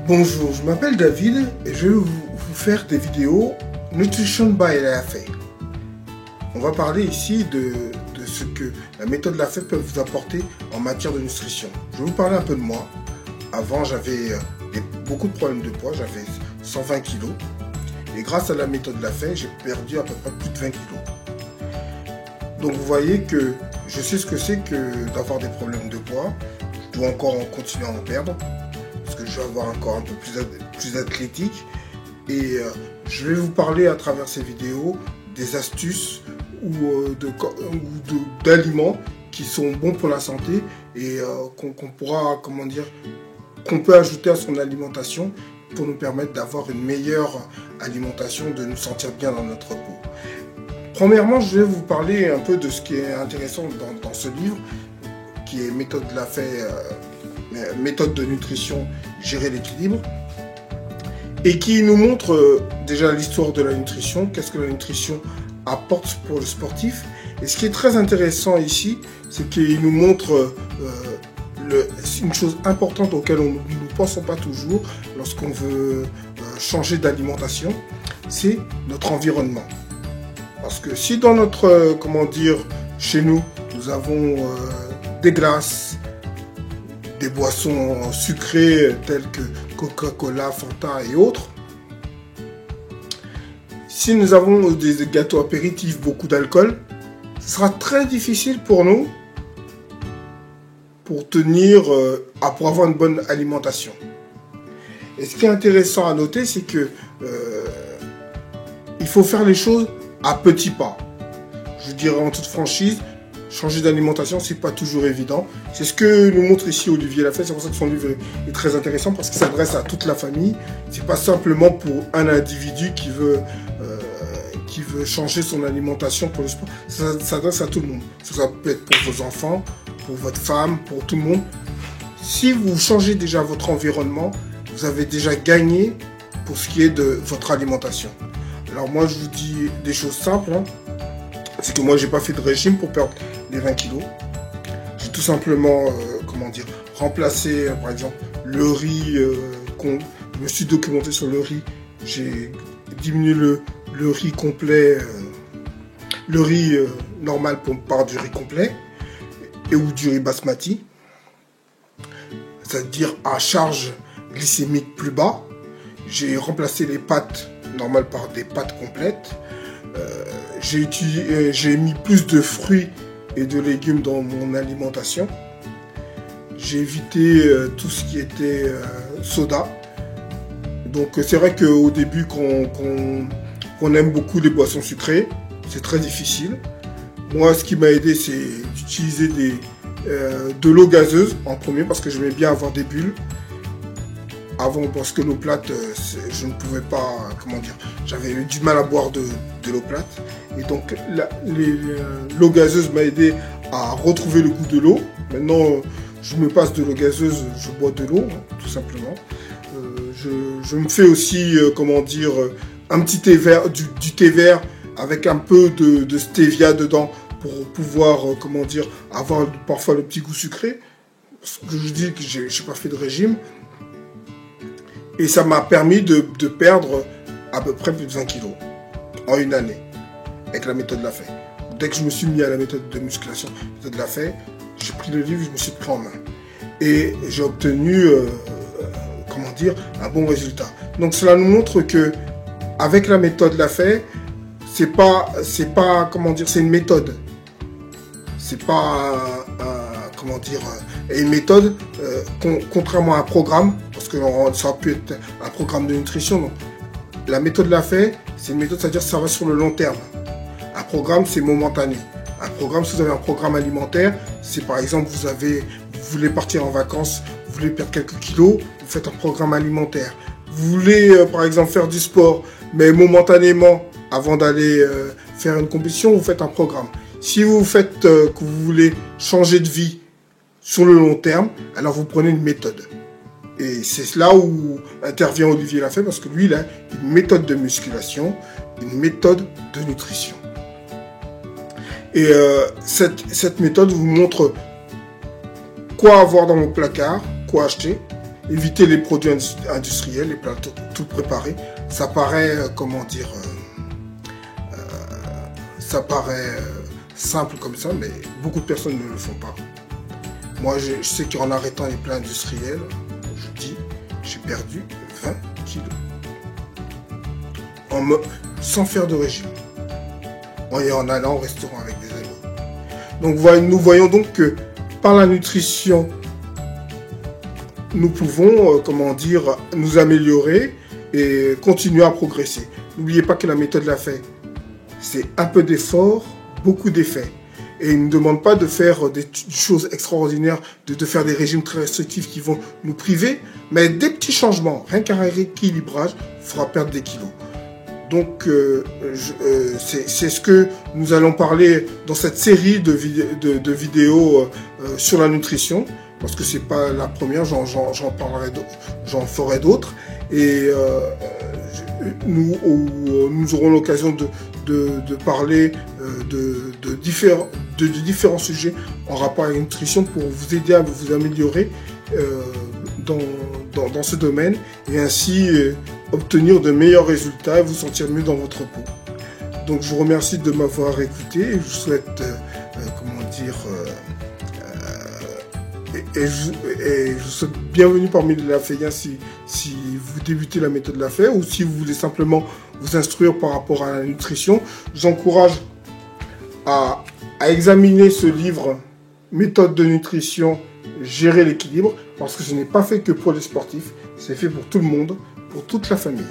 Bonjour, je m'appelle David et je vais vous faire des vidéos Nutrition by Lafay. On va parler ici de ce que la méthode Lafay peut vous apporter en matière de nutrition. Je vais vous parler un peu de moi. Avant, j'avais beaucoup de problèmes de poids, j'avais 120 kg. Et grâce à la méthode Lafay, j'ai perdu à peu près plus de 20 kg. Donc vous voyez que je sais ce que c'est que d'avoir des problèmes de poids. Je dois encore continuer à en perdre, parce que je vais avoir un corps un peu plus athlétique. Et je vais vous parler à travers ces vidéos des astuces ou d'aliments qui sont bons pour la santé et qu'on peut ajouter à son alimentation pour nous permettre d'avoir une meilleure alimentation, de nous sentir bien dans notre peau. Premièrement, je vais vous parler un peu de ce qui est intéressant dans ce livre, qui est méthode Lafay, méthode de nutrition, gérer l'équilibre, et qui nous montre déjà l'histoire de la nutrition, qu'est-ce que la nutrition apporte pour le sportif. Et ce qui est très intéressant ici, c'est qu'il nous montre une chose importante auquel nous ne pensons pas toujours lorsqu'on veut changer d'alimentation, c'est notre environnement. Parce que si dans notre, chez nous, nous avons des glaces, des boissons sucrées telles que Coca-Cola, Fanta et autres, si nous avons des gâteaux apéritifs, beaucoup d'alcool, ce sera très difficile pour nous pour pour avoir une bonne alimentation. Et ce qui est intéressant à noter, c'est que il faut faire les choses à petits pas. Je dirais en toute franchise, changer d'alimentation, c'est pas toujours évident. C'est ce que nous montre ici Olivier Lafay. C'est pour ça que son livre est très intéressant, parce qu'il s'adresse à toute la famille. C'est pas simplement pour un individu qui veut changer son alimentation pour le sport. Ça s'adresse à tout le monde. Ça peut être pour vos enfants, pour votre femme, pour tout le monde. Si vous changez déjà votre environnement, vous avez déjà gagné pour ce qui est de votre alimentation. Alors moi, je vous dis des choses simples. C'est que moi, j'ai pas fait de régime pour perdre les 20 kilos. J'ai tout simplement, remplacé, par exemple, le riz. Je me suis documenté sur le riz. J'ai diminué le riz complet, le riz normal par du riz complet ou du riz basmati. C'est-à-dire à charge glycémique plus bas. J'ai remplacé les pâtes normales par des pâtes complètes. J'ai mis plus de fruits et de légumes dans mon alimentation. J'ai évité tout ce qui était soda. Donc c'est vrai qu'au début, qu'on aime beaucoup les boissons sucrées, c'est très difficile. Moi, ce qui m'a aidé, c'est d'utiliser de l'eau gazeuse en premier, parce que j'aimais bien avoir des bulles. Avant, parce que l'eau plate, je ne pouvais pas, j'avais eu du mal à boire de l'eau plate. Et donc, l'eau gazeuse m'a aidé à retrouver le goût de l'eau. Maintenant, je me passe de l'eau gazeuse, je bois de l'eau, tout simplement. Je me fais aussi, un petit thé vert, du thé vert avec un peu de stevia dedans pour pouvoir, avoir parfois le petit goût sucré. Parce que je dis que je n'ai pas fait de régime. Et ça m'a permis de perdre à peu près plus de 20 kilos en une année avec la méthode Lafay. Dès que je me suis mis à la méthode de musculation, la méthode Lafay, j'ai pris le livre, je me suis pris en main. Et j'ai obtenu, un bon résultat. Donc cela nous montre que avec la méthode Lafay, c'est une méthode. C'est pas une méthode, contrairement à un programme, parce que ça aurait pu être un programme de nutrition. Donc, la méthode Lafay, c'est une méthode, c'est-à-dire que ça va sur le long terme. Un programme, c'est momentané. Un programme, si vous avez un programme alimentaire, c'est par exemple, vous voulez partir en vacances, vous voulez perdre quelques kilos, vous faites un programme alimentaire. Vous voulez, par exemple, faire du sport, mais momentanément, avant d'aller faire une compétition, vous faites un programme. Si vous faites que vous voulez changer de vie sur le long terme, alors vous prenez une méthode. Et c'est là où intervient Olivier Lafay, parce que lui, il a une méthode de musculation, une méthode de nutrition. Et cette méthode vous montre quoi avoir dans vos placards, quoi acheter, éviter les produits industriels, les plats tout préparés. Ça paraît, ça paraît simple comme ça, mais beaucoup de personnes ne le font pas. Moi, je sais qu'en arrêtant les plats industriels, je dis, j'ai perdu 20 kilos. Sans faire de régime. Et en allant au restaurant avec des amis. Donc nous voyons donc que par la nutrition, nous pouvons, nous améliorer et continuer à progresser. N'oubliez pas que la méthode Lafay, c'est un peu d'effort, beaucoup d'effets. Et il ne demande pas de faire des choses extraordinaires, de faire des régimes très restrictifs qui vont nous priver, mais des petits changements, rien qu'un rééquilibrage fera perdre des kilos. Donc, c'est ce que nous allons parler dans cette série de vidéos sur la nutrition, parce que c'est pas la première, j'en ferai d'autres. Et nous aurons l'occasion de parler de différents sujets en rapport avec la nutrition pour vous aider à vous améliorer dans ce domaine et ainsi obtenir de meilleurs résultats et vous sentir mieux dans votre peau. Donc je vous remercie de m'avoir écouté et je vous souhaite, je vous souhaite bienvenue parmi les Lafayens si vous débutez la méthode Lafay ou si vous voulez simplement vous instruire par rapport à la nutrition. Je vous encourage à examiner ce livre, Méthode de nutrition, gérer l'équilibre, parce que ce n'est pas fait que pour les sportifs, c'est fait pour tout le monde, pour toute la famille.